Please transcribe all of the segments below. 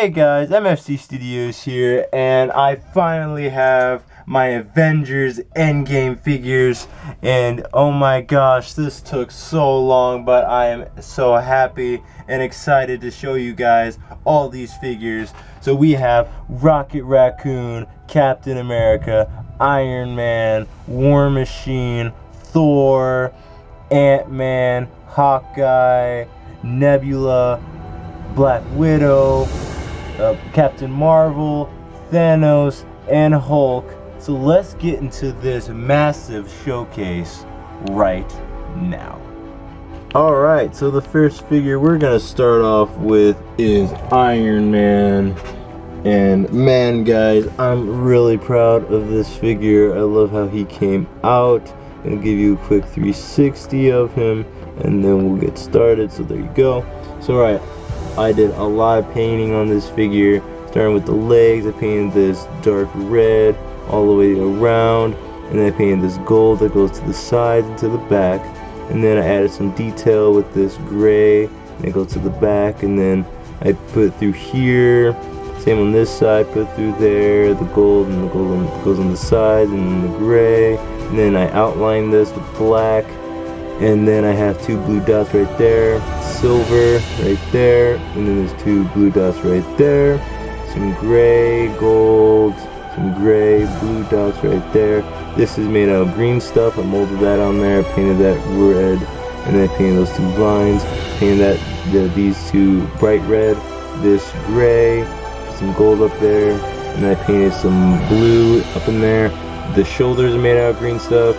Hey guys, MFC Studios here, and I finally have my Avengers Endgame figures, and oh my gosh, this took so long, but I am so happy and excited to show you guys all these figures. So we have Raccoon, Captain America, Iron Man, War Machine, Thor, AntMan, Hawkeye, Nebula, Black Widow, Captain Marvel, Thanos, and Hulk. So let's get into this massive showcase right now. Alright, so the first figure we're gonna start off with is Iron Man. And man guys, I'm really proud of this figure. I love how he came out. I'm gonna give you a quick 360 of him and then we'll get started. So there you go. So alright, I did a live painting on this figure, starting with the legs. I painted this dark red all the way around, and then I painted this gold that goes to the sides and to the back, and then I added some detail with this gray and it goes to the back, and then I put through here, same on this side, put through there, the gold, and the gold goes on the sides, and then the gray, and then I outlined this with black, and then I have two blue dots right there, silver right there, and then there's two blue dots right there, some gray, gold, some gray, blue dots right there. This is made out of green stuff. I molded that on there, painted that red, and then I painted those two lines, painted these two bright red, this gray, some gold up there, and then I painted some blue up in there. The shoulders are made out of green stuff.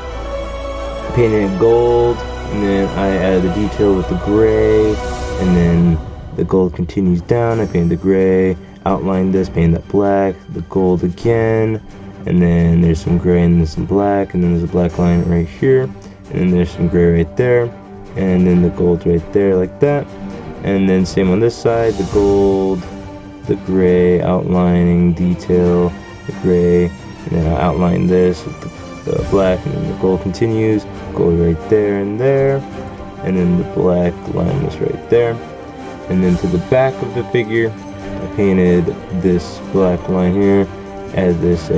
Painted it gold, and then I added the detail with the gray, and then the gold continues down. I painted the gray, outlined this, painted that black, the gold again, and then there's some gray and then some black, and then there's a black line right here, and then there's some gray right there, and then the gold right there like that, and then same on this side, the gold, the gray, outlining detail, the gray, and then I outlined this with the black, and then the gold continues, gold right there, and then the black line is right there, and then to the back of the figure I painted this black line here, added this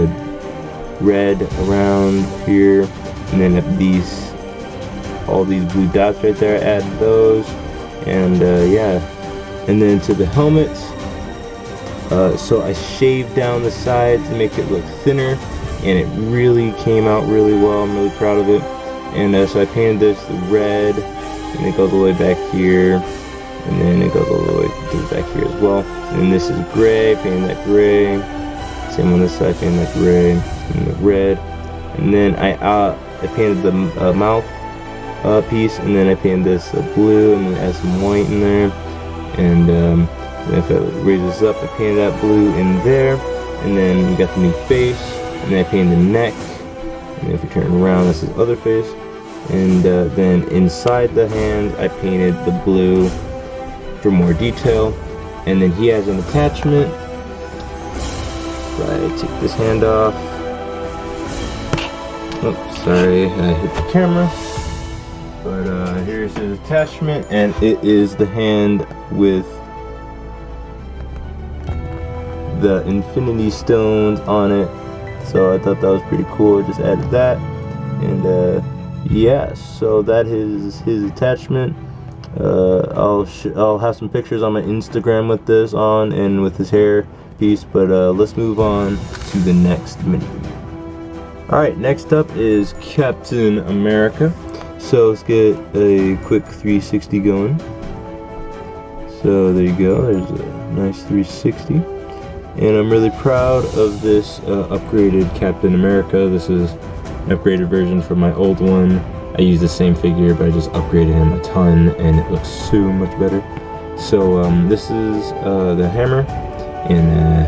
red around here, and then all these blue dots right there, I added those, and yeah, and then to the helmets, so I shaved down the sides to make it look thinner, and it really came out really well. I'm really proud of it. And so I painted this red, and it goes all the way back here, and then it goes all the way to the back here as well. And this is gray, painted that gray, same on this side, painted that gray, and the red, and then I painted the mouth piece, and then I painted this blue, and then add some white in there, and if I raise this up, I painted that blue in there, and then we got the new face, and then I painted the neck, and if we turn it around, that's his other face, and then inside the hand, I painted the blue for more detail, and then he has an attachment. I take this hand off. Oops, sorry, I hit the camera. But here's his attachment, and it is the hand with the Infinity Stones on it. So I thought that was pretty cool. I just added that, and yeah, so that is his attachment. I'll have some pictures on my Instagram with this on and with his hair piece, but let's move on to the next minifigure. Alright, next up is Captain America. So let's get a quick 360 going. So there you go, there's a nice 360. And I'm really proud of this upgraded Captain America. This is an upgraded version from my old one. I used the same figure, but I just upgraded him a ton, and it looks so much better. So this is the hammer, and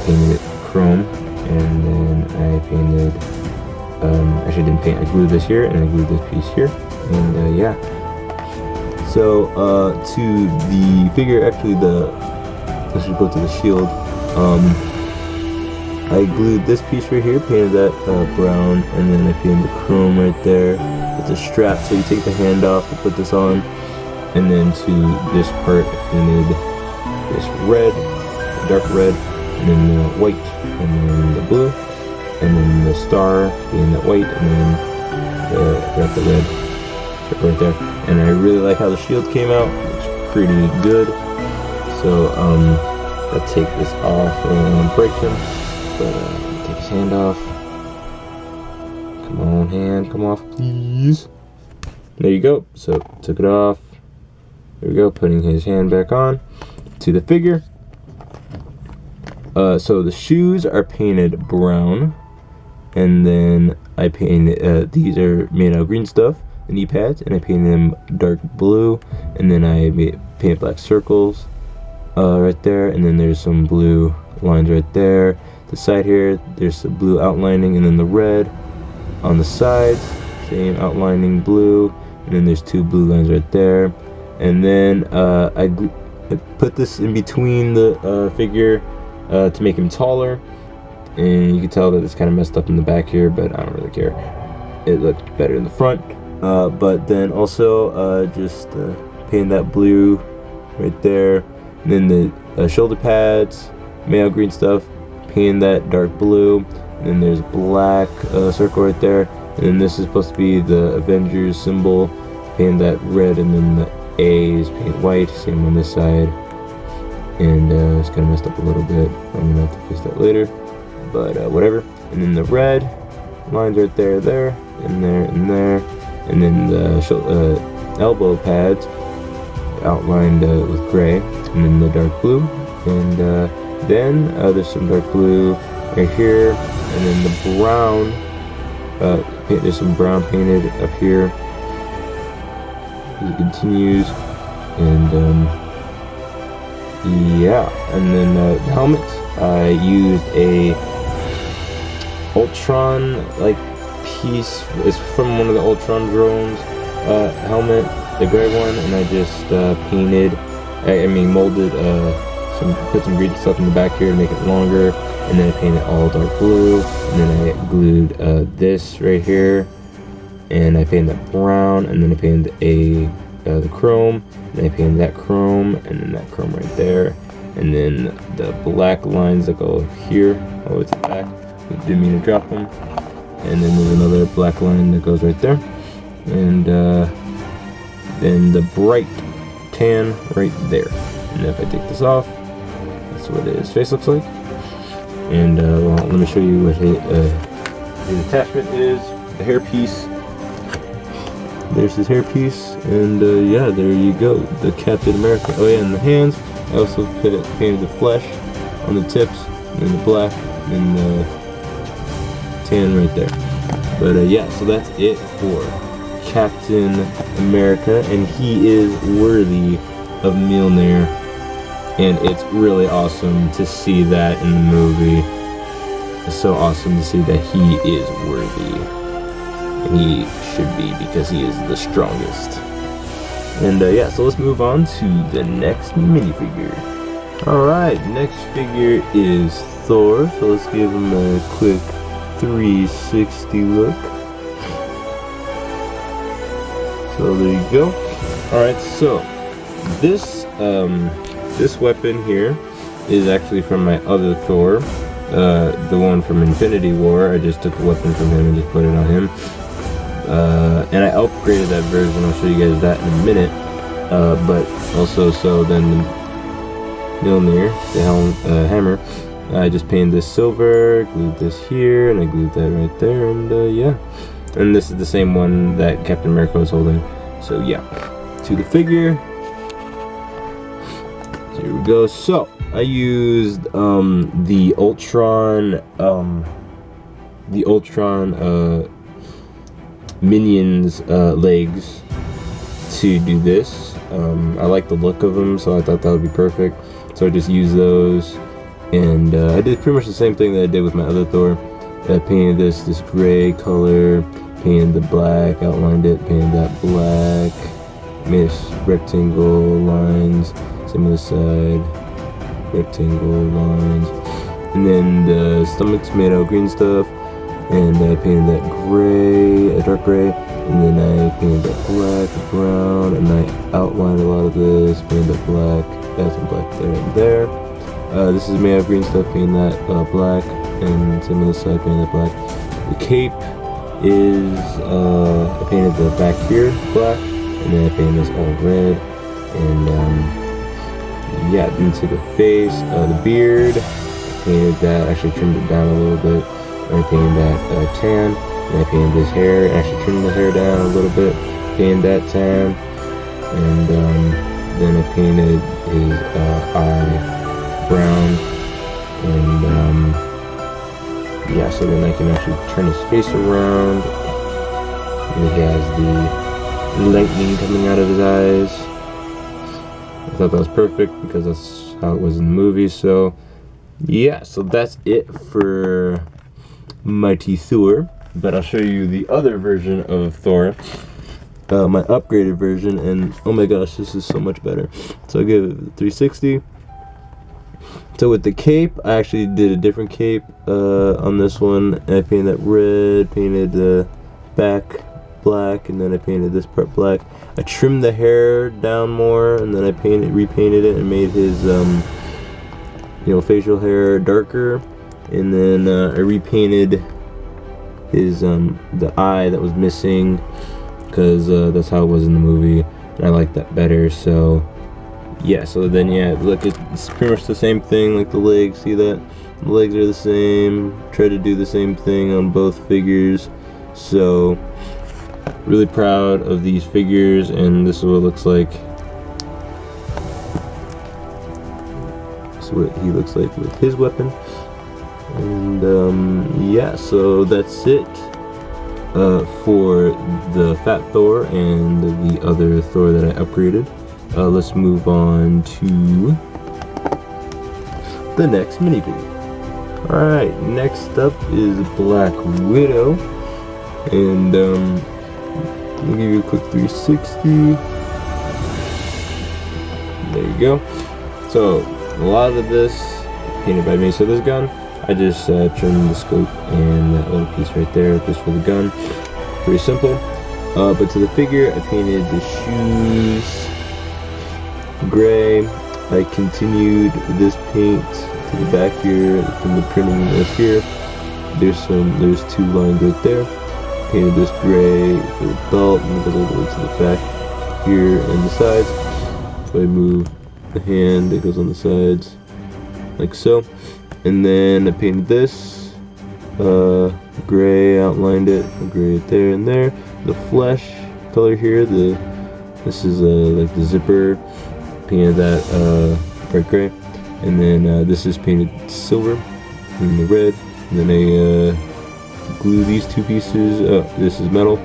painted it chrome, and then I painted, actually didn't paint, I glued this here, and I glued this piece here, and yeah. So to the figure, actually let's just go to the shield. I glued this piece right here, painted that brown, and then I painted the chrome right there with the strap. So you take the hand off to put this on, and then to this part I painted this red, the dark red, and then the white, and then the blue, and then the star being that white, and then the red right there. And I really like how the shield came out. It's pretty good. So I'll take this off and break him. But take his hand off. Come on, hand, come off, please. There you go. So took it off. There we go. Putting his hand back on to the figure. So the shoes are painted brown, and then I painted these are made out of green stuff, the knee pads, and I painted them dark blue, and then I painted black circles right there, and then there's some blue lines right there. The side here, there's the blue outlining, and then the red on the sides, same outlining blue, and then there's two blue lines right there. And then I put this in between the figure to make him taller, and you can tell that it's kind of messed up in the back here, but I don't really care. It looks better in the front. But then also just paint that blue right there, and then the shoulder pads, male green stuff, paint that dark blue, and then there's black circle right there, and then this is supposed to be the Avengers symbol, paint that red, and then the A is paint white, same on this side. And it's kind of messed up a little bit. I'm gonna have to fix that later, but whatever. And then the red lines right there, and there, and there, and then the elbow pads outlined with gray, and then the dark blue, and then there's some dark blue right here, and then the brown. There's some brown painted up here. It continues, and yeah, and then the helmet, I used a Ultron like piece. It's from one of the Ultron drones helmet, the gray one, and I just painted, molded put some green stuff in the back here to make it longer, and then I painted all dark blue, and then I glued this right here, and I painted that brown, and then I painted the chrome, and I painted that chrome, and then that chrome right there, and then the black lines that go here all the way to the back. Didn't mean to drop them. And then there's another black line that goes right there, and then the bright tan right there. And if I take this off, that's what his face looks like. And well, let me show you what his attachment is. The hairpiece. There's his hairpiece, and yeah, there you go, the Captain America. Oh yeah, and the hands, I also painted the flesh on the tips, and then the black, and the tan right there. But yeah, so that's it for Captain America, and he is worthy of Mjolnir, and it's really awesome to see that in the movie. It's so awesome to see that he is worthy. He should be, because he is the strongest. And yeah, so let's move on to the next minifigure. Alright, next figure is Thor, so let's give him a quick 360 look. So there you go. Alright, so this weapon here is actually from my other Thor, the one from Infinity War. I just took the weapon from him and just put it on him. And I upgraded that version. I'll show you guys that in a minute. But also, so then Mjolnir, the hammer, I just painted this silver, glued this here, and I glued that right there, and yeah. And this is the same one that Captain America was holding. So yeah, to the figure. So here we go. So I used the Ultron Minions legs to do this. I like the look of them, so I thought that would be perfect. So I just used those, and I did pretty much the same thing that I did with my other Thor. I painted this gray color, painted the black, outlined it, painted that black, made rectangle lines, same on this side, rectangle lines, and then the stomach's made out of green stuff. And I painted that gray, a dark gray, and then I painted that black, brown, and I outlined a lot of this, painted that black, add some black there and there. This is made out of green stuff, painting that black, and same on this side, painting that black. The cape is I painted the back here black, and then I painted this all red, and yeah, into the face, the beard, I painted that, actually trimmed it down a little bit, and I painted that tan, and I painted his hair, and actually trimmed the hair down a little bit, painted that tan, and then I painted his eye brown, and yeah, so then I can actually turn his face around, and he has the lightning coming out of his eyes. I thought that was perfect because that's how it was in the movie. So yeah, so that's it for Mighty Thor. But I'll show you the other version of Thor, my upgraded version, and oh my gosh, this is so much better. So I'll give it 360. So with the cape, I actually did a different cape on this one. I painted that red, painted the back black, and then I painted this part black. I trimmed the hair down more, and then I repainted it and made his facial hair darker, and then I repainted his the eye that was missing, because that's how it was in the movie, and I like that better. So yeah, so then yeah, look, it's pretty much the same thing, like the legs, see that? The legs are the same. Try to do the same thing on both figures. So really proud of these figures, and this is what it looks like. This is what he looks like with his weapon. And yeah, so that's it for the Fat Thor and the other Thor that I upgraded. Let's move on to the next minifigure. Alright, next up is Black Widow, and I'll give you a quick 360. There you go. So a lot of this painted by me. So this gun, I just trimmed the scope and that little piece right there just for the gun. Pretty simple. But to the figure, I painted the shoes gray. I continued this paint to the back here from the printing that's here. There's two lines right there. Painted this gray for the belt, and it goes all the way to the back here and the sides. So I move the hand, it goes on the sides like so. And then I painted this gray, outlined it, gray there and there. The flesh color here, this is like the zipper, painted that bright gray. And then this is painted silver and the red. And then I glue these two pieces. This is metal.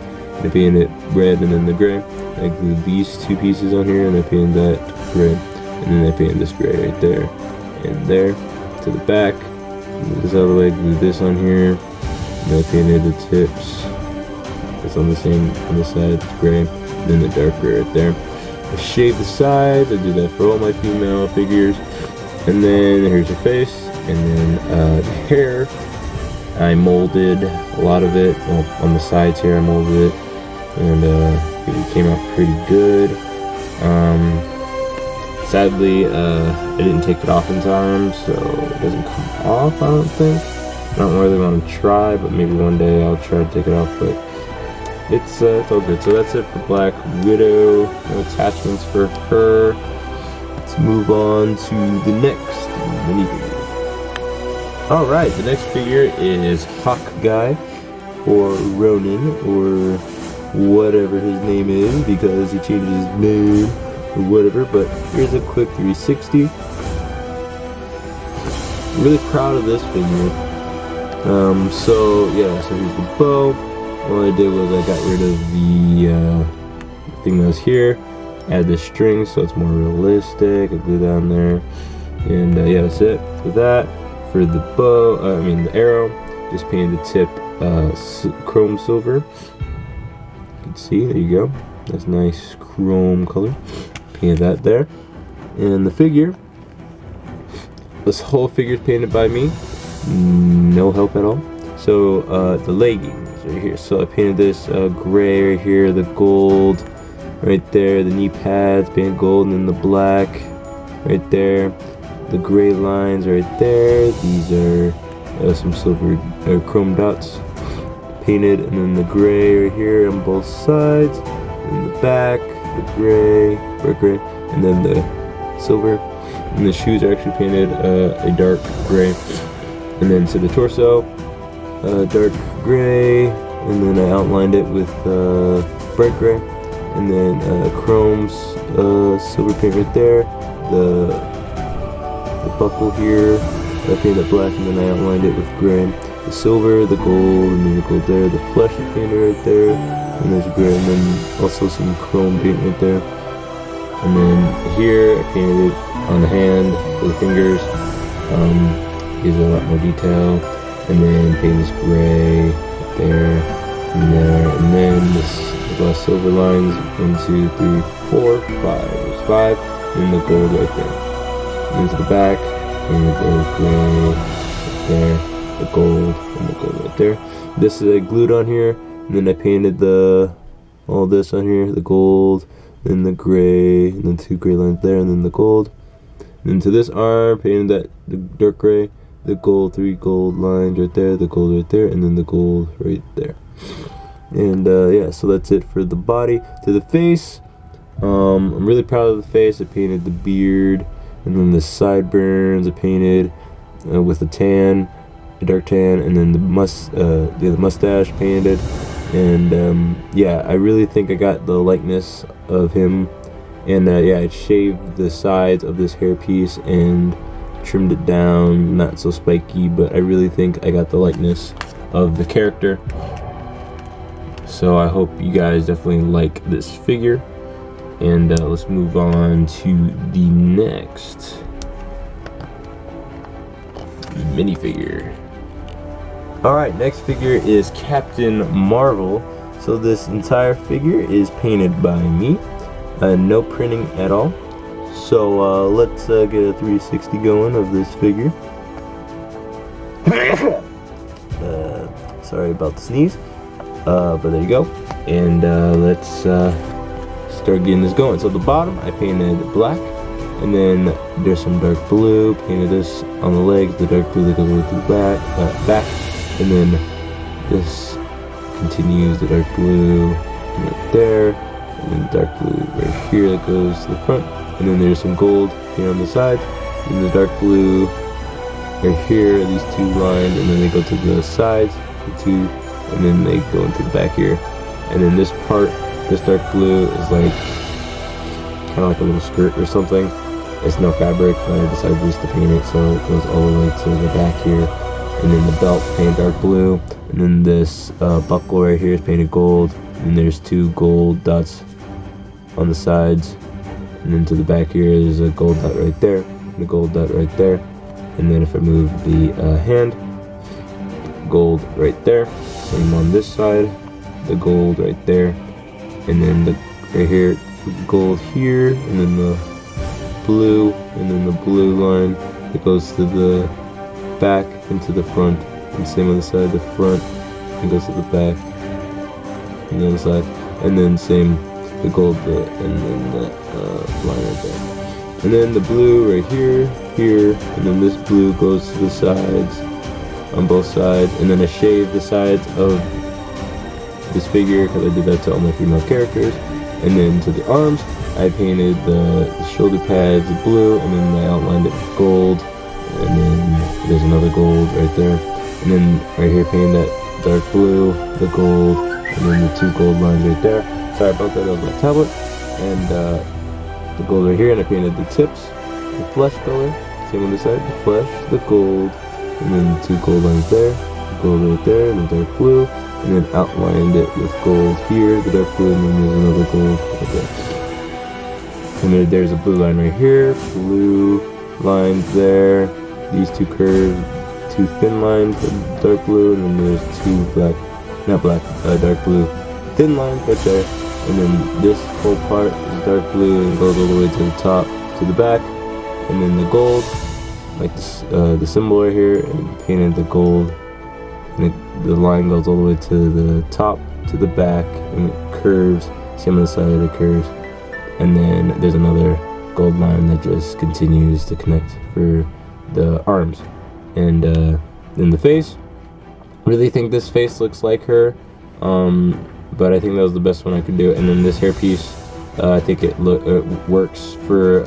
I painted it red and then the gray. I glued these two pieces on here and I painted that gray. And then I painted this gray right there and there to the back. Move this out of the way, glue this on here. And I painted the tips. It's on the same on the side, it's gray. And then the dark gray right there. I shave the sides. I do that for all my female figures. And then here's her face. And then the hair, I molded a lot of it. Well, on the sides here I molded it. And it came out pretty good. Sadly, I didn't take it off in time, so it doesn't come off, I don't think. I don't really want to try, but maybe one day I'll try to take it off, but it's all good. So that's it for Black Widow. No attachments for her. Let's move on to the next minifigure. Alright, the next figure is Hawkeye, or Ronin, or whatever his name is, because he changed his name or whatever. But here's a quick 360. Really proud of this figure. So yeah, so here's the bow. All I did was I got rid of the thing that was here, add the string so it's more realistic. I glue down there, and yeah, that's it for that. For the bow, the arrow, just painted the tip chrome silver. You can see, there you go. That's nice chrome color. Painted that there. And the figure, this whole figure is painted by me. No help at all. So the leggings right here. So I painted this gray right here, the gold right there, the knee pads painted gold, and then the black right there. the gray lines right there. These are some silver chrome dots painted, and then the gray right here on both sides. In the back, the gray, brick gray, and then the silver. And the shoes are actually painted a dark gray. And then to the torso, dark gray, and then I outlined it with bright gray. And then chrome's silver paint right there. The buckle here, I painted black, and then I outlined it with gray. The silver, the gold, and then the gold there. The flesh is painted right there, and there's gray, and then also some chrome paint right there. And then here I painted it on the hand for the fingers. Gives it a lot more detail. And then paint this gray right there, and there, and then the silver lines 1, 2, 3, 4, 5. There's 5, and the gold right there. Into the back, and the gray right there, the gold, and the gold right there. This is glued on here, and then I painted all this on here, the gold, then the gray, and then 2 gray lines there, and then the gold. And then to this arm, painted that the dark gray, the gold, 3 gold lines right there, the gold right there, and then the gold right there. And yeah, so that's it for the body. To the face, I'm really proud of the face. I painted the beard, and then the sideburns I painted with a tan, a dark tan, and then the mustache painted. And yeah, I really think I got the likeness of him. And yeah, I shaved the sides of this hairpiece and trimmed it down, not so spiky, but I really think I got the likeness of the character. So I hope you guys definitely like this figure. And let's move on to the next minifigure. Alright, next figure is Captain Marvel. So this entire figure is painted by me. No printing at all. So let's get a 360 going of this figure. Sorry about the sneeze. But there you go. And let's start getting this going. So the bottom I painted black, and then there's some dark blue. Painted this on the legs, the dark blue that goes over to the back, and then this continues the dark blue right there, and then dark blue right here that goes to the front, and then there's some gold here on the side, and the dark blue right here, these 2 lines, and then they go to the sides, the 2, and then they go into the back here. And then this part, this dark blue is like kind of like a little skirt or something. It's no fabric, but I decided just to paint it so it goes all the way to the back here. And then the belt painted dark blue, and then this buckle right here is painted gold, and there's 2 gold dots on the sides, and then to the back here is a gold dot right there, and a gold dot right there. And then if I move the hand, gold right there, same on this side, the gold right there, and then the right here, gold here, and then the blue, and then the blue line that goes to the back and to the front, and same on the side, the front, and goes to the back, and the other side, and then same, the gold bit, and then that line right there. And then the blue right here, and then this blue goes to the sides, on both sides, and then I shaved the sides of this figure because I did that to all my female characters. And then to the arms, I painted the shoulder pads blue, and then I outlined it with gold, and then there's another gold right there, and then right here painted that dark blue, the gold, and then the 2 gold lines right there. Sorry about that, that was my tablet. And the gold right here, and I painted the tips, the flesh color, same on the side, the flesh, the gold, and then 2 gold lines there, the gold right there, and the dark blue, and then outlined it with gold here, the dark blue, and then there's another gold right there. And then there's a blue line right here, blue lines there, these 2 curves, 2 thin lines, dark blue, and then there's 2 dark blue, thin lines right there. And then this whole part is dark blue and goes all the way to the top, to the back, and then the gold, like this, the symbol right here, and painted the gold, and the line goes all the way to the top, to the back, and it curves, same on the side, it curves, and then there's another gold line that just continues to connect for the arms. And then the face, really think this face looks like her, but I think that was the best one I could do. And then this hairpiece, I think it works for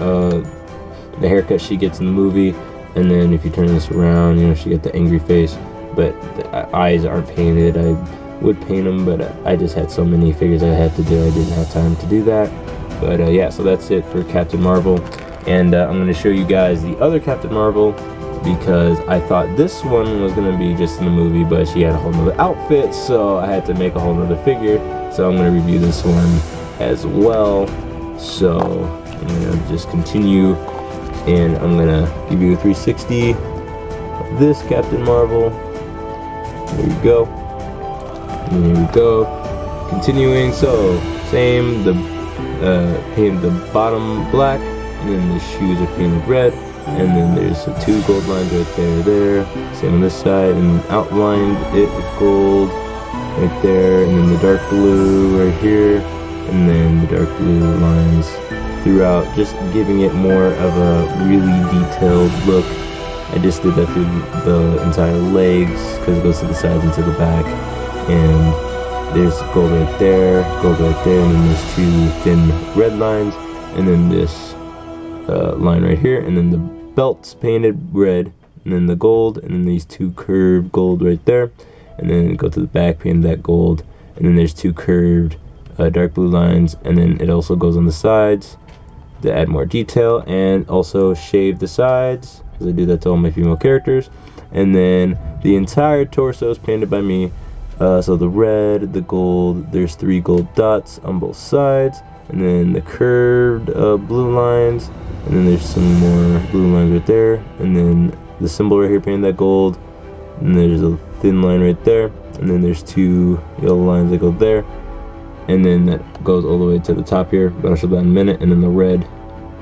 the haircut she gets in the movie. And then if you turn this around, you know, she got the angry face, but the eyes aren't painted. I would paint them, but I just had so many figures I had to do, I didn't have time to do that. But yeah, so that's it for Captain Marvel. And I'm going to show you guys the other Captain Marvel, because I thought this one was going to be just in the movie, but she had a whole nother outfit, so I had to make a whole nother figure. So I'm going to review this one as well. So I'm going to just continue, and I'm going to give you a 360 of this Captain Marvel. There you go. And here we go. Continuing, so same, the painted the bottom black, and then the shoes are painted red, and then there's some 2 gold lines right there, same on this side, and outlined it with gold right there, and then the dark blue right here, and then the dark blue lines throughout, just giving it more of a really detailed look. I just did that through the entire legs, because it goes to the sides and to the back. And there's gold right there, and then there's 2 thin red lines, and then this line right here, and then the belts painted red, and then the gold, and then these 2 curved gold right there, and then go to the back, painted that gold, and then there's 2 curved dark blue lines, and then it also goes on the sides to add more detail, and also shave the sides, because I do that to all my female characters. And then the entire torso is painted by me. So the red, the gold, there's 3 gold dots on both sides, and then the curved blue lines, and then there's some more blue lines right there, and then the symbol right here painted that gold, and there's a thin line right there, and then there's 2 yellow lines that go there, and then that goes all the way to the top here, but I'll show that in a minute. And then the red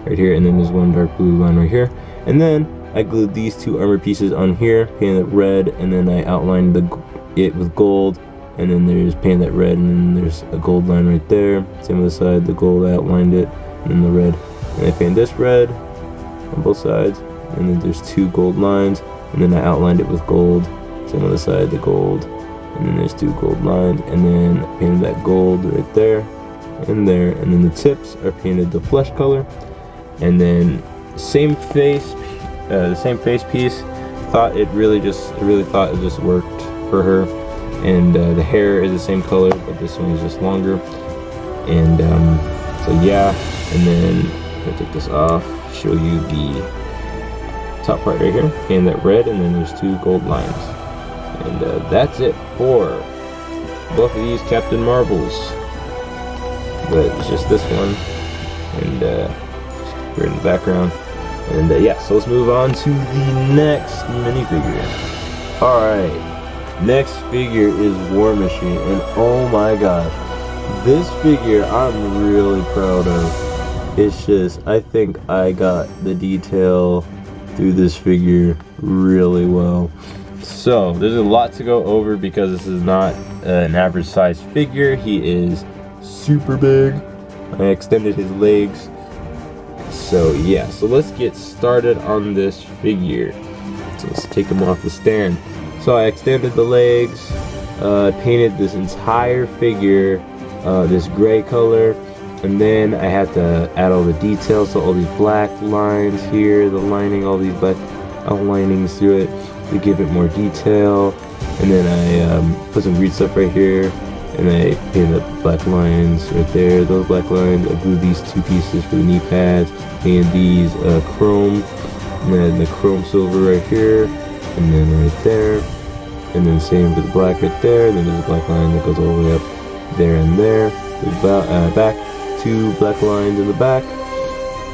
right here, and then there's 1 dark blue line right here, and then I glued these 2 armor pieces on here, painted it red, and then I outlined it with gold, and then there's painted that red, and then there's a gold line right there, same on the side, the gold, I outlined it, and then the red, and I painted this red on both sides, and then there's 2 gold lines, and then I outlined it with gold, same on the side, the gold, and then there's 2 gold lines, and then I painted that gold right there, and then the tips are painted the flesh color. And then same face, the same face piece. Thought it really thought it just worked for her. And the hair is the same color, but this one is just longer. And so yeah. And then I'm gonna take this off, show you the top part right here, and that red, and then there's 2 gold lines. And that's it for both of these Captain Marvels. But it's just this one, and we're in the background. And yeah, so let's move on to the next minifigure. Alright, next figure is War Machine, and oh my gosh, this figure I'm really proud of. It's just, I think I got the detail through this figure really well. So there's a lot to go over because this is not an average size figure. He is super big. I extended his legs. So yeah, so let's get started on this figure. So let's take him off the stand. So I extended the legs, painted this entire figure this gray color, and then I had to add all the details, so all these black lines here, the lining, all these black outlinings through it to give it more detail. And then I put some green stuff right here, and I painted the black lines right there, those black lines. I glued these 2 pieces for the knee pads, and these chrome, and then the chrome silver right here, and then right there, and then same with the black right there, and then there's a black line that goes all the way up there and there. There's back 2 black lines in the back,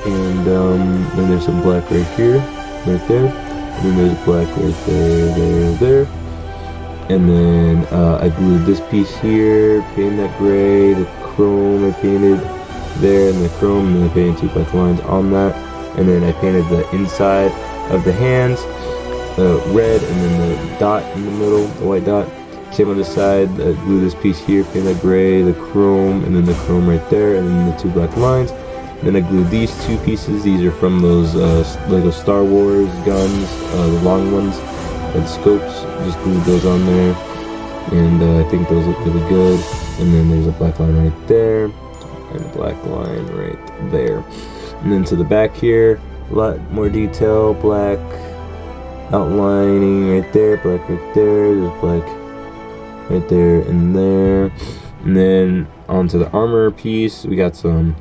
and then there's some black right here, right there, and then there's black right there, and then I glued this piece here, painted that gray, the chrome I painted there, and the chrome, and then I painted 2 black lines on that, and then I painted the inside of the hands red, and then the dot in the middle, the white dot. Same on this side, I glued this piece here, painted that gray, the chrome, and then the chrome right there, and then the 2 black lines. Then I glued these two pieces. These are from those Lego Star Wars guns, the long ones, and scopes. Just glued those on there, and I think those look really good. And then there's a black line right there, and a black line right there. And then to the back here, a lot more detail, black outlining right there, black right there, there's black right there and there. And then onto the armor piece, we got some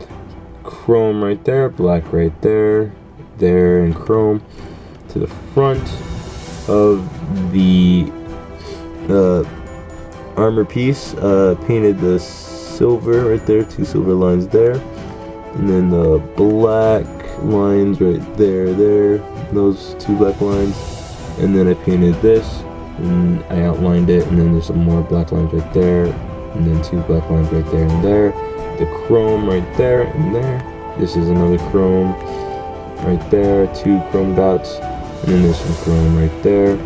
chrome right there, black right there, there, and chrome. To the front of the armor piece, painted the silver right there, 2 silver lines there, and then the black lines right there, those 2 black lines. And then I painted this, and I outlined it, and then there's some more black lines right there, and then 2 black lines right there and there. The chrome right there and there. This is another chrome right there, 2 chrome dots, and then there's some chrome right there.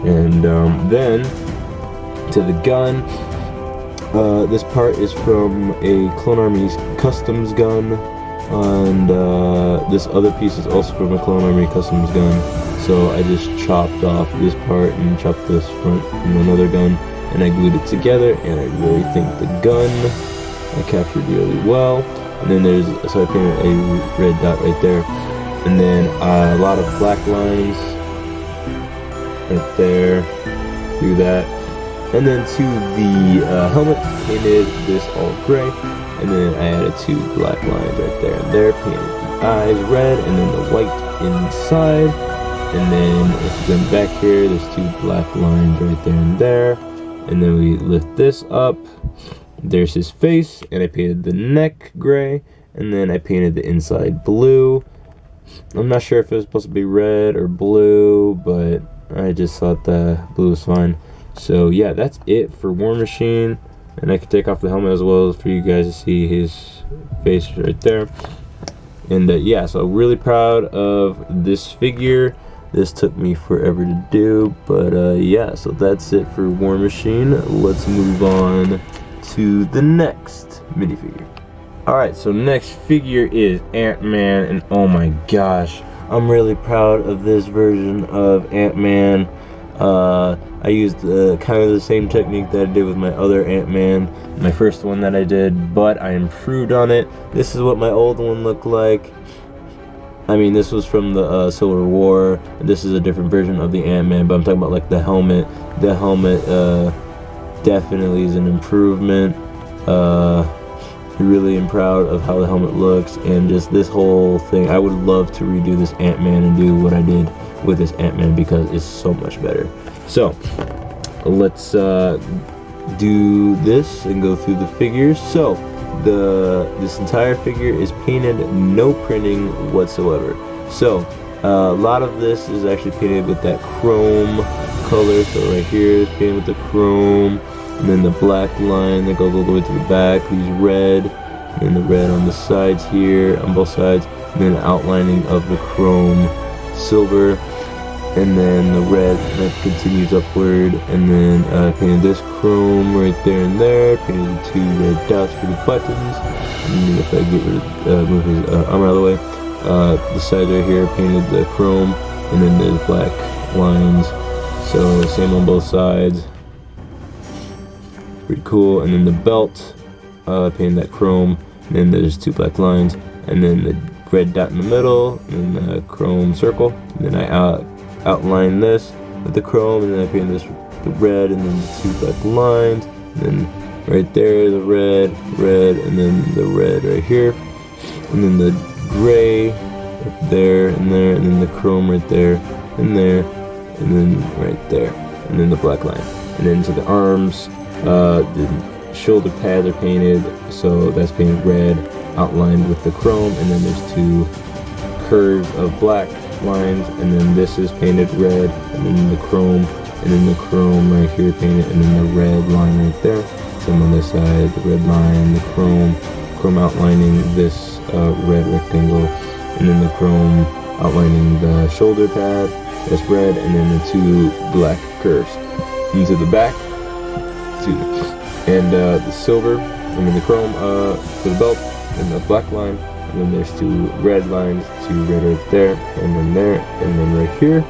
And then to the gun, this part is from a Clone Army Customs gun, and this other piece is also from a Clone Army Customs gun. So I just chopped off this part and chopped this front from another gun, and I glued it together, and I really think the gun I captured really well. And then so I painted a red dot right there, and then a lot of black lines right there, do that. And then to the helmet, painted this all gray, and then I added 2 black lines right there and there, painted the eyes red, and then the white inside. And then if you come back here, there's 2 black lines right there and there. And then we lift this up, there's his face, and I painted the neck gray, and then I painted the inside blue. I'm not sure if it was supposed to be red or blue, but I just thought the blue was fine. So yeah, that's it for War Machine, and I can take off the helmet as well for you guys to see his face right there. And yeah, so really proud of this figure. This took me forever to do, but yeah, so that's it for War Machine. Let's move on to the next minifigure. Alright, so next figure is AntMan, and oh my gosh, I'm really proud of this version of AntMan. I used kind of the same technique that I did with my other AntMan, my first one that I did, but I improved on it. This is what my old one looked like. I mean, this was from the Civil War. This is a different version of the AntMan, but I'm talking about like the helmet. The helmet definitely is an improvement. Really am proud of how the helmet looks, and just this whole thing. I would love to redo this AntMan and do what I did with this AntMan because it's so much better. So let's do this and go through the figures. So this entire figure is painted, no printing whatsoever. So a lot of this is actually painted with that chrome color. So right here is painted with the chrome, and then the black line that goes all the way to the back, these red, and the red on the sides here, on both sides, and then outlining of the chrome silver, and then the red that continues upward, and then painted this chrome right there and there, painted the 2 red dots for the buttons, and then if I get rid of move his armor out of the way, the sides right here painted the chrome, and then there's black lines, so same on both sides, pretty cool. And then the belt, painted that chrome, and then there's 2 black lines, and then the red dot in the middle, and then the chrome circle, and then I outline this with the chrome, and then I paint this with the red, and then the 2 black lines, and then right there the red, and then the red right here, and then the gray right there, and then the chrome right there, and then right there, and then the black line. And then to the arms, the shoulder pads are painted, so that's painted red, outlined with the chrome, and then there's 2 curves of black lines, and then this is painted red, and then the chrome, and then the chrome right here painted, and then the red line right there. Same on this side, the red line, the chrome outlining this red rectangle, and then the chrome outlining the shoulder pad, that's red, and then the 2 black curves. Into the back, and the silver, and then the chrome for the belt, and the black line, and then there's 2 red lines, 2 red right there, and then right here.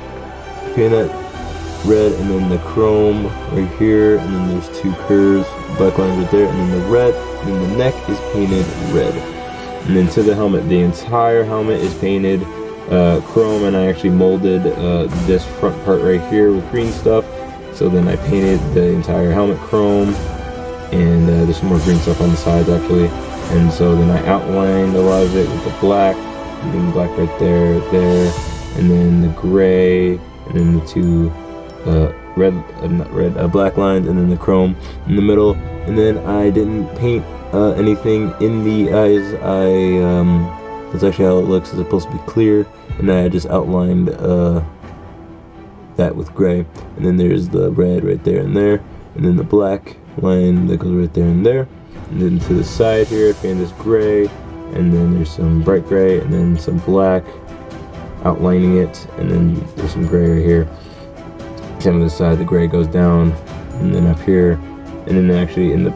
Paint that red, and then the chrome right here, and then there's 2 curves, black lines right there, and then the red, and then the neck is painted red. And then to the helmet, the entire helmet is painted chrome, and I actually molded this front part right here with green stuff. So then I painted the entire helmet chrome, and there's some more green stuff on the sides actually. And so then I outlined a lot of it with the black, and then black right there, and then the gray, and then the 2 black lines, and then the chrome in the middle. And then I didn't paint anything in the eyes. That's actually how it looks. It's supposed to be clear, and I just outlined that with gray. And then there's the red right there, and then the black line that goes right there and there. And then to the side here, I painted this gray, and then there's some bright gray, and then some black outlining it, and then there's some gray right here. Same on the side, the gray goes down, and then up here, and then actually in the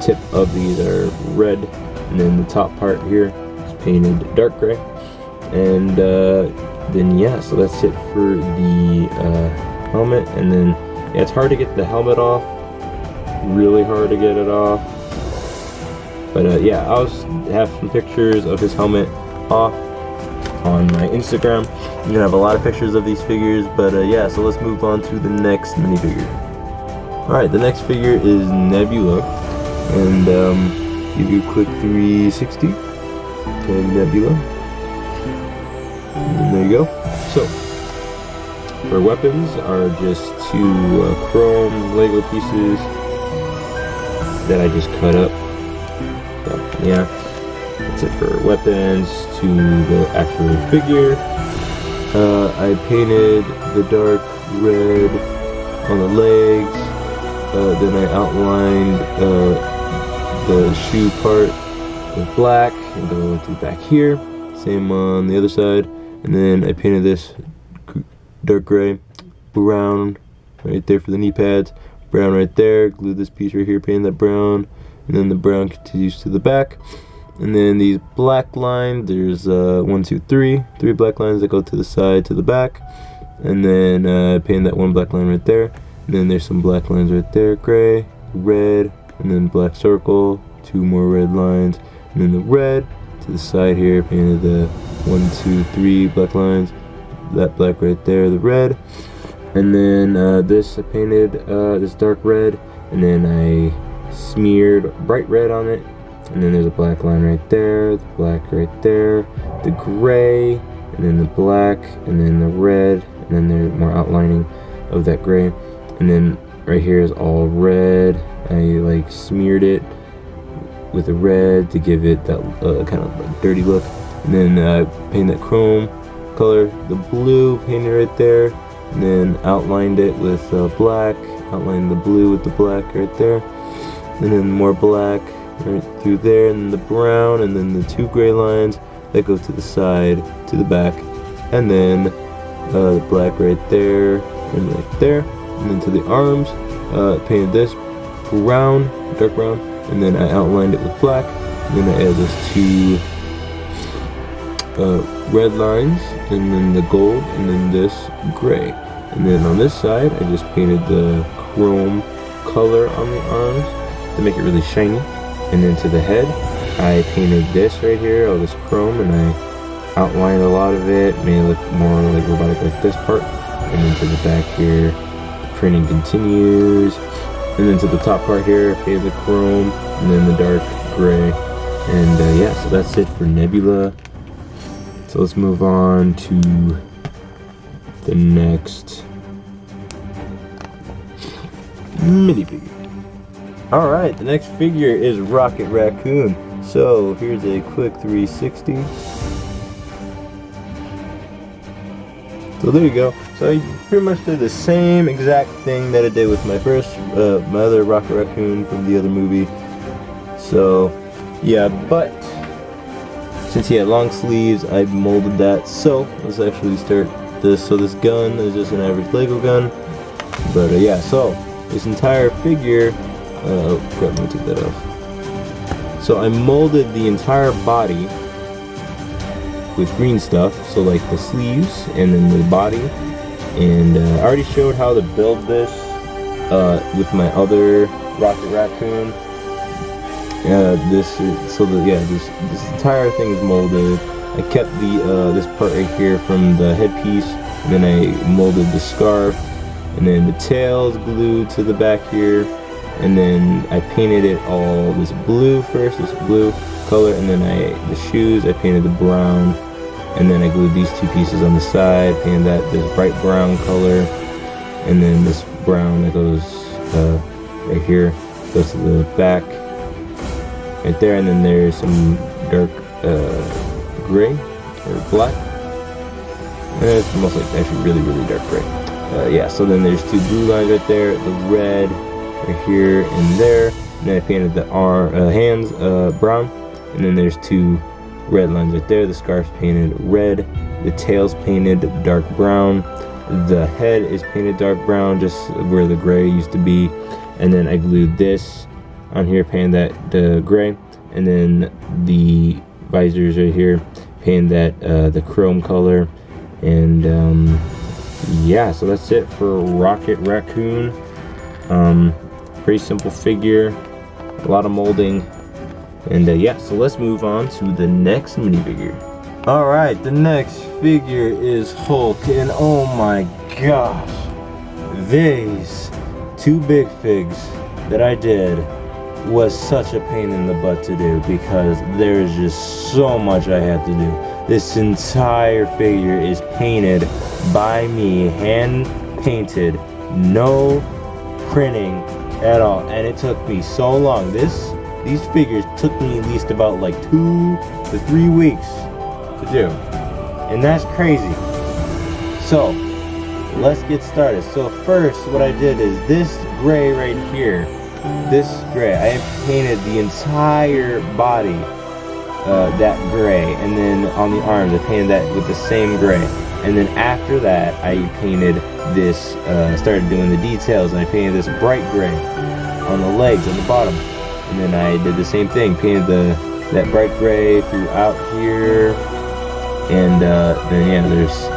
tip of these are red, and then the top part here is painted dark gray. And then yeah, so that's it for the helmet. And then yeah, it's hard to get the helmet off, really hard to get it off. But yeah, I'll have some pictures of his helmet off on my Instagram. You're gonna have a lot of pictures of these figures. But yeah, so let's move on to the next minifigure. Alright, the next figure is Nebula. And give you a quick 360 and Nebula. And there you go. So, for weapons are just 2 chrome Lego pieces that I just cut up. So, yeah, that's it for weapons. To the actual figure, I painted the dark red on the legs. Then I outlined the shoe part with black and go to back here. Same on the other side. And then I painted this dark gray, brown right there for the knee pads, brown right there, glued this piece right here, painted that brown, and then the brown continues to the back. And then these black lines, there's 1, 2, 3 black lines that go to the side, to the back. And then I painted that 1 black line right there. And then there's some black lines right there, gray, red, and then black circle, 2 more red lines, and then the red to the side here, painted the 1, 2, 3 black lines, that black right there, the red. And then this I painted this dark red, and then I smeared bright red on it. And then there's a black line right there, the black right there, the gray, and then the black, and then the red, and then there's more outlining of that gray. And then right here is all red. I like smeared it with the red to give it that kind of like dirty look. And then painted that chrome color, the blue painted right there, and then outlined it with black, outlined the blue with the black right there, and then more black right through there, and then the brown, and then the 2 gray lines that go to the side, to the back, and then the black right there and right there, and then to the arms, painted this brown, dark brown, and then I outlined it with black, and then I added this 2 red lines, and then the gold, and then this gray. And then on this side, I just painted the chrome color on the arms to make it really shiny. And then to the head, I painted this right here, all this chrome, and I outlined a lot of it, made it look more like robotic like this part. And then to the back here, the printing continues. And then to the top part here, I painted the chrome, and then the dark gray. And yeah, so that's it for Nebula. So let's move on to the next minifigure. Alright, the next figure is Raccoon. So here's a quick 360. So there you go. So I pretty much did the same exact thing that I did with my first, my other Raccoon from the other movie. So yeah, but since he had long sleeves, I molded that. So let's actually start this. So this gun is just an average Lego gun. But yeah, so this entire figure, oh crap, let me take that off. So I molded the entire body with green stuff, so like the sleeves and then the body. And I already showed how to build this with my other Rocket Raccoon. This entire thing is molded. I kept the this part right here from the headpiece, and then I molded the scarf, and then the tail is glued to the back here, and then I painted it all this blue first, this blue color, and then the shoes I painted the brown, and then I glued these two pieces on the side, painted that this bright brown color, and then this brown that goes right here, goes to the back right there, and then there's some dark gray or black, and it's mostly actually really dark gray. Yeah, so then there's two blue lines right there, the red right here and there, and then I painted the hands brown, and then there's two red lines right there. The scarf's painted red, the tail's painted dark brown, the head is painted dark brown just where the gray used to be, and then I glued this on here, painted that the gray, and then the visors right here, painted that the chrome color. And yeah, so that's it for Rocket Raccoon. Pretty simple figure, a lot of molding, and yeah, so let's move on to the next minifigure. Alright, the next figure is Hulk, and oh my gosh, these two big figs that I did was such a pain in the butt to do because there's just so much I had to do. This entire figure is painted by me, hand painted, no printing at all, and it took me so long. These figures took me at least about like 2 to 3 weeks to do, and that's crazy. So let's get started. So first what I did is this gray right here, this gray, I have painted the entire body that gray, and then on the arms I painted that with the same gray, and then after that I painted this, started doing the details, and I painted this bright gray on the legs and the bottom, and then I did the same thing, painted that bright gray throughout here, and then yeah, there's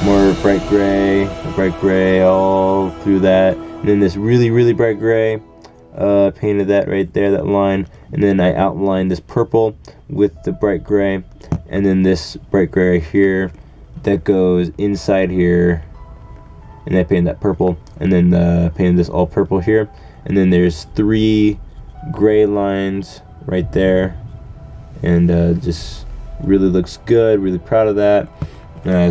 more bright gray all through that, and then this really bright gray, painted that right there, that line, and then I outlined this purple with the bright gray, and then this bright gray right here that goes inside here, and I painted that purple, and then painted this all purple here, and then there's 3 gray lines right there, and just really looks good, really proud of that.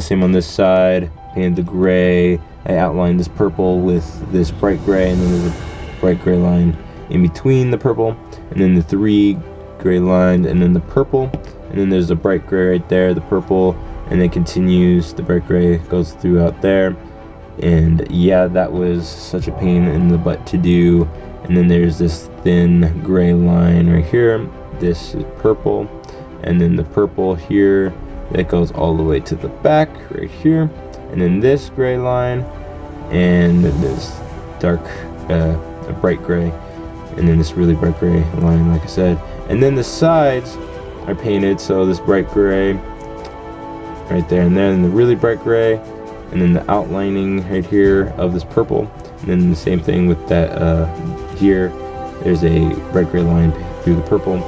Same on this side, painted the gray, I outlined this purple with this bright gray, and then there's a bright gray line in between the purple, and then the 3 gray lines, and then the purple, and then there's a bright gray right there, the purple, and then continues, the bright gray goes throughout there. And yeah, that was such a pain in the butt to do. And then there's this thin gray line right here, this is purple, and then the purple here that goes all the way to the back right here, and then this gray line, and this dark bright gray, and then this really bright gray line, like I said, and then the sides are painted, so this bright gray right there and there, and the really bright gray, and then the outlining right here of this purple, and then the same thing with that here, there's a bright gray line through the purple,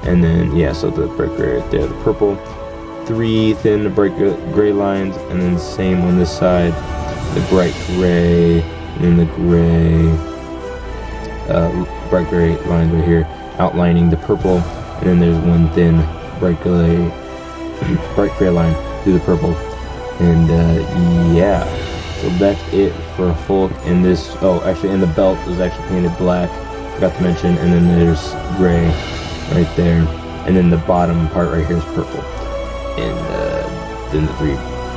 and then yeah, so the bright gray right there, the purple, 3 thin bright gray lines, and then the same on this side, the bright gray, and then the gray, bright gray lines right here, outlining the purple, and then there's one thin bright gray line through the purple, and yeah, so that's it for Hulk. And this, oh actually, and the belt was actually painted black, forgot to mention, and then there's gray right there, and then the bottom part right here is purple, and then the 3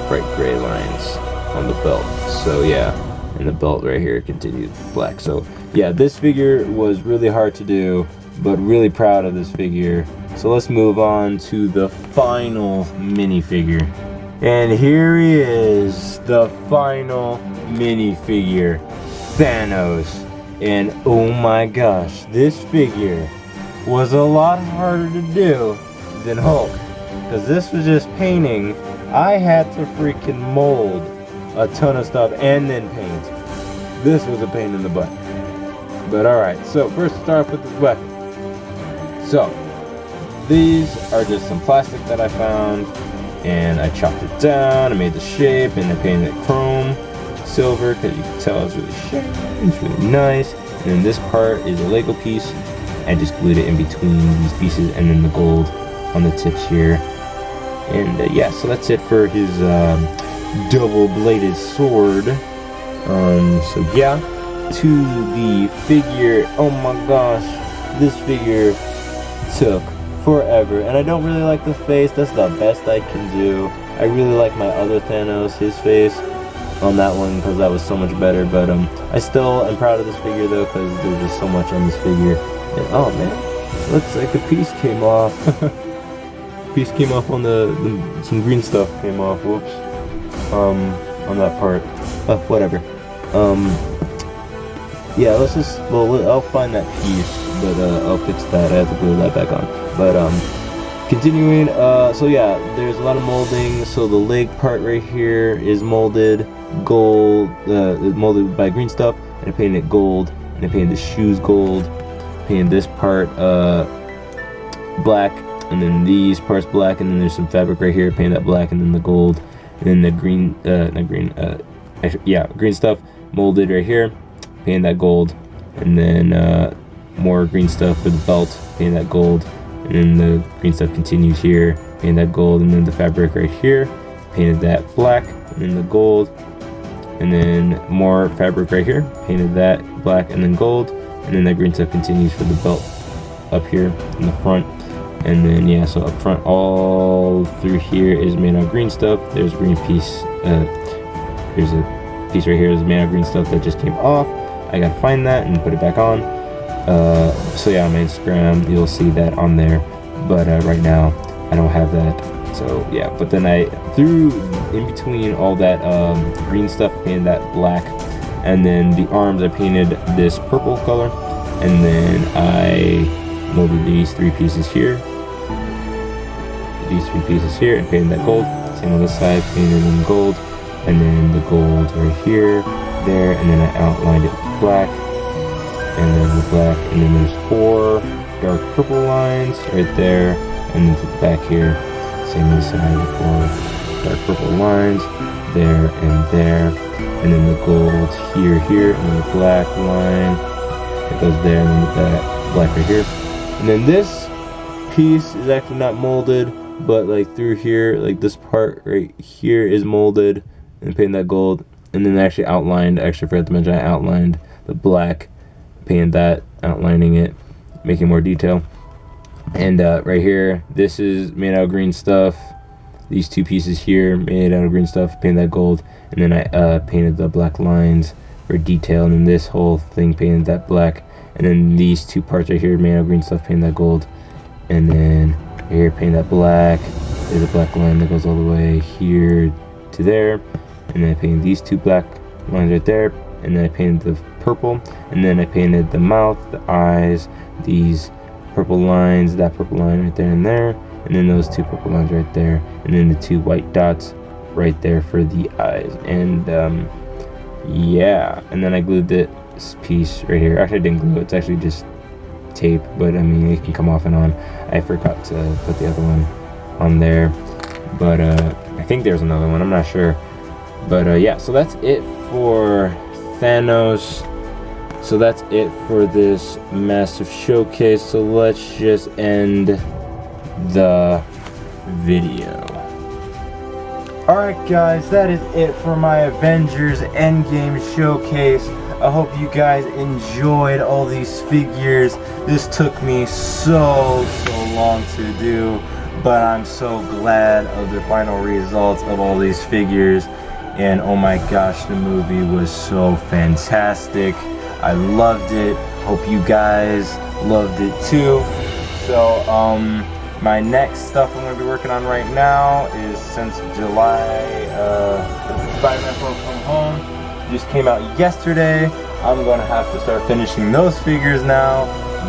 bright gray lines on the belt. So yeah, and the belt right here continues black. So yeah, this figure was really hard to do, but really proud of this figure. So let's move on to the final minifigure. And here he is, the final minifigure, Thanos. And oh my gosh, this figure was a lot harder to do than Hulk. because this was just painting. I had to freaking mold a ton of stuff and then paint. This was a pain in the butt. But alright, so first start off with this weapon. So, these are just some plastic that I found, and I chopped it down, I made the shape, and I painted it chrome, silver, because you can tell it's really shiny, it's really nice. And then this part is a Lego piece. I just glued it in between these pieces, and then the gold on the tips here. And yeah, so that's it for his double-bladed sword. So yeah, to the figure. Oh my gosh, this figure took forever, and I don't really like the face. That's the best I can do. I really like my other Thanos, his face on that one, because that was so much better. But I still am proud of this figure though, because there's just so much on this figure. And, oh man, looks like a piece came off. Piece came off on some green stuff came off. Whoops. On that part. Whatever. Yeah, let's just, well, I'll find that piece, but I'll fix that. I have to glue that back on. But continuing, so yeah, there's a lot of molding. So the leg part right here is molded gold, molded by green stuff, and I painted it gold, and I painted the shoes gold, painted this part black, and then these parts black, and then there's some fabric right here, painted that black, and then the gold, and then the green, green stuff molded right here, painted that gold, and then more green stuff for the belt, painted that gold, and then the green stuff continues here, painted that gold, and then the fabric right here, painted that black, and then the gold, and then more fabric right here, painted that black and then gold, and then that green stuff continues for the belt up here in the front. And then yeah, so up front all through here is made out of green stuff. There's a green piece, there's a piece right here is made out of green stuff that just came off. I gotta find that and put it back on. So yeah, on my Instagram you'll see that on there, but right now I don't have that. So yeah, but then I threw in between all that green stuff, painted that black, and then the arms I painted this purple color, and then I molded these three pieces here, and painted that gold. Same on this side, painted in gold, and then the gold right here, there, and then I outlined it with black, and then the black, and then there's 4 dark purple lines right there, and then to the back here, same on this side, 4 dark purple lines there and there, and then the gold here, and then the black line that goes there, and then the black right here. And then this piece is actually not molded, but like through here, like this part right here is molded and painted that gold, and then actually outlined, actually forgot to mention, I outlined the black, painted that, outlining it, making more detail. And right here, this is made out of green stuff. These 2 pieces here made out of green stuff, painted that gold, and then I painted the black lines for detail, and then this whole thing painted that black, and then these 2 parts right here made out of green stuff, painted that gold, and then here painted that black. There's a black line that goes all the way here to there, and then I painted these 2 black lines right there, and then I painted the purple, and then I painted the mouth, the eyes, these purple lines, that purple line right there and there, and then those 2 purple lines right there, and then the 2 white dots right there for the eyes. And yeah, and then I glued this piece right here. Actually I didn't glue it, it's actually just tape, but I mean it can come off and on. I forgot to put the other one on there, but I think there's another one, I'm not sure. But yeah, so that's it for Thanos. So that's it for this massive showcase. So let's just end the video. Alright guys, that is it for my Avengers Endgame showcase. I hope you guys enjoyed all these figures. This took me so long to do, but I'm so glad of the final results of all these figures. And oh my gosh, the movie was so fantastic. I loved it. Hope you guys loved it too. So my next stuff I'm going to be working on right now is, since July, Spider-Man Far From Home just came out yesterday, I'm going to have to start finishing those figures now.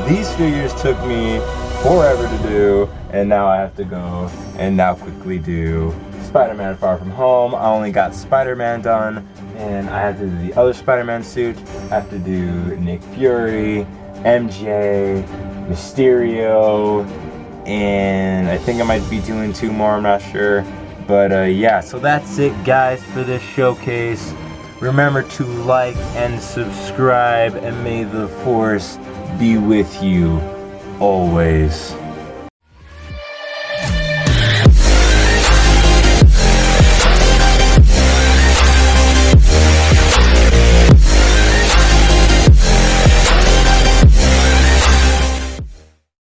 These figures took me forever to do, and now I have to go and now quickly do Spider-Man Far From Home. I only got Spider-Man done, and I have to do the other Spider-Man suit. I have to do Nick Fury, MJ, Mysterio, and I think I might be doing 2 more, I'm not sure. But yeah, so that's it guys for this showcase. Remember to like and subscribe, and may the force be with you always.